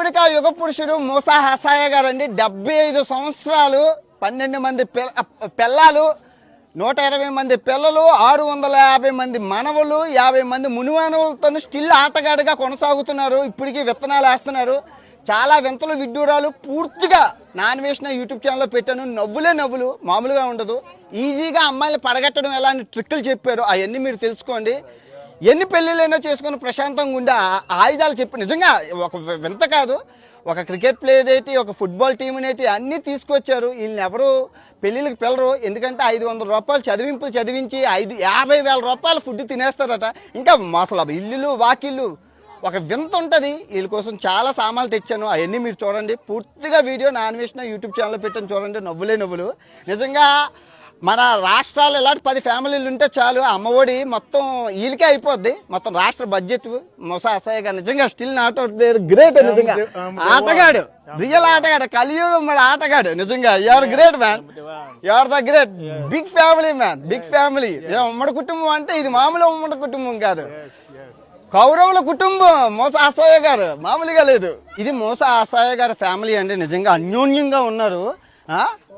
ఇప్పటికా యుగ పురుషుడు మూసా హసాయ గారండి 75 సంవత్సరాలు 12 మంది పిల్లలు 120 మంది పిల్లలు 650 మంది మనవలు 50 మంది మునిమానవులతో స్టిల్ ఆటగాడిగా కొనసాగుతున్నారు. ఇప్పటికీ విత్తనాలు వేస్తున్నారు. చాలా వింతలు విడ్డూరాలు పూర్తిగా నాన్ వేసిన యూట్యూబ్ ఛానల్లో పెట్టాను. నవ్వులే నవ్వులు మామూలుగా ఉండదు. ఈజీగా అమ్మాయిని పడగట్టడం ఎలా అని ట్రిక్కులు చెప్పారు. అవన్నీ మీరు తెలుసుకోండి. ఎన్ని పెళ్ళిళ్ళైనా చేసుకుని ప్రశాంతంగా ఉండే ఆయుధాలు చెప్పి నిజంగా ఒక వింత కాదు. ఒక క్రికెట్ ప్లేయర్ ఏంటి, ఒక ఫుట్బాల్ టీం ఏంటి అన్నీ తీసుకొచ్చారు. వీళ్ళని ఎవరు పెళ్ళిళ్ళకి పిల్లరు. ఎందుకంటే 500 రూపాయలు చదివింపులు చదివించి 50,000 రూపాయలు ఫుడ్ తినేస్తారట. ఇంకా అసలు ఇల్లులు వాకిళ్ళు ఒక వింత ఉంటుంది. వీళ్ళ కోసం చాలా సామాన్లు తెచ్చాను. అవన్నీ మీరు చూడండి. పూర్తిగా వీడియో నాన్ వేసిన యూట్యూబ్ ఛానల్లో పెట్టాను చూడండి. నవ్వులే నవ్వులు. నిజంగా మన రాష్ట్రాలు ఇలాంటి 10 ఫ్యామిలీలు ఉంటే చాలు అమ్మఒడి మొత్తం వీళ్ళకే అయిపోద్ది. మొత్తం రాష్ట్ర బడ్జెట్ మూసా హసాయ గారు నిజంగా still not out player great. నిజంగా ఆటగాడు, రియల్ ఆటగాడు, కలియుగం మరి ఆటగాడు. నిజంగా you're great man, you're the great. Big family man, big family. ఉమ్మడి కుటుంబం అంటే ఇది మామూలు ఉమ్మడి కుటుంబం కాదు. కౌరవుల కుటుంబం మూసా హసాయ గారు మామూలుగా లేదు. ఇది మూసా హసాయ గారి ఫ్యామిలీ అండి. నిజంగా అన్యోన్యంగా ఉన్నారు.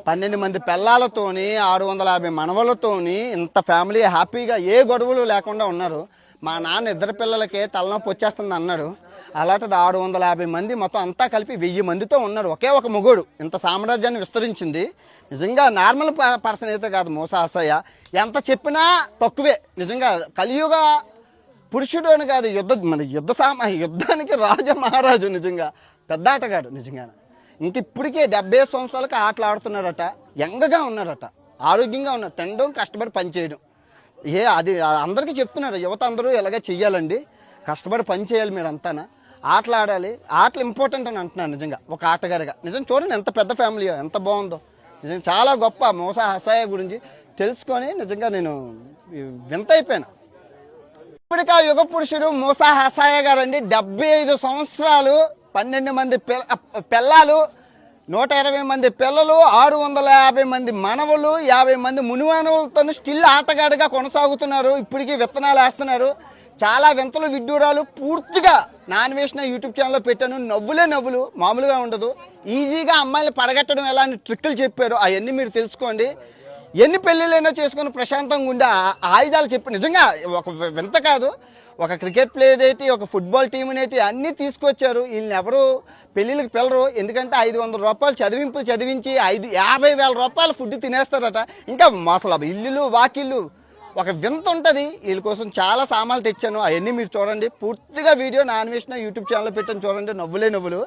12 మంది పిల్లలతోని 650 మనవలతోని ఇంత ఫ్యామిలీ హ్యాపీగా ఏ గొడవలు లేకుండా ఉన్నారు. మా నాన్న 2 పిల్లలకే తలనొప్పి వచ్చేస్తుంది అన్నాడు. అలాంటిది 650 మంది మొత్తం అంతా కలిపి 1000 మందితో ఉన్నారు. ఒకే ఒక మొగోడు ఇంత సామ్రాజ్యాన్ని విస్తరించింది. నిజంగా నార్మల్ పర్సన్ అయితే కాదు మూసా హసాయ. ఎంత చెప్పినా తక్కువే. నిజంగా కలియుగ పురుషుడు అని కాదు, యుద్ధానికి రాజ మహారాజు. నిజంగా పెద్ద ఆటగాడు. నిజంగా ఇంక ఇప్పటికే 70 సంవత్సరాలకి ఆటలు ఆడుతున్నారట. యంగగా ఉన్నారట, ఆరోగ్యంగా ఉన్నారు. తినడం, కష్టపడి పనిచేయడం. అది అందరికీ చెప్తున్నారు. యువత అందరూ ఎలాగ చెయ్యాలండి, కష్టపడి పని చేయాలి. మీరు అంతానా ఆటలు ఆడాలి. ఆటలు ఇంపార్టెంట్ అని అంటున్నారు. నిజంగా ఒక ఆటగాడిగా నిజం చూడండి ఎంత పెద్ద ఫ్యామిలీ, ఎంత బాగుందో. నిజంగా చాలా గొప్ప మూసా హసాయ గురించి తెలుసుకొని నిజంగా నేను వింత అయిపోయాను. ఇప్పటికా యుగ పురుషుడు మూసా హసాయ గారండి 75 సంవత్సరాలు 12 మంది పిల్లలు 120 మంది పిల్లలు 650 మంది మనవలు 50 మంది మునిమానవులతో స్టిల్ ఆటగాడిగా కొనసాగుతున్నారు. ఇప్పటికీ విత్తనాలు వేస్తున్నారు. చాలా వింతలు విడ్డూరాలు పూర్తిగా నాన్ వేసిన యూట్యూబ్ ఛానల్లో పెట్టాను. నవ్వులే నవ్వులు మామూలుగా ఉండదు. ఈజీగా అమ్మాయిని పడగట్టడం ఎలా అని ట్రిక్కులు చెప్పారు. అవన్నీ మీరు తెలుసుకోండి. ఎన్ని పెళ్ళిళ్ళైనా చేసుకుని ప్రశాంతంగా ఉండే ఆయుధాలు చెప్పి నిజంగా ఒక వింత కాదు. ఒక క్రికెట్ ప్లేయర్ ఏంటి, ఒక ఫుట్బాల్ టీం ఏంటి అన్నీ తీసుకొచ్చారు. వీళ్ళని ఎవరు పెళ్ళిళ్ళకి పిల్లరు. ఎందుకంటే 500 రూపాయలు చదివింపులు చదివించి 50,000 రూపాయలు ఫుడ్ తినేస్తారట. ఇంకా అసలు ఇల్లులు వాకిళ్ళు ఒక వింత ఉంటుంది. వీళ్ళ కోసం చాలా సామాన్లు తెచ్చాను. అవన్నీ మీరు చూడండి. పూర్తిగా వీడియో నాన్ వేసిన యూట్యూబ్ ఛానల్లో పెట్టాను చూడండి. నవ్వులే నవ్వులు.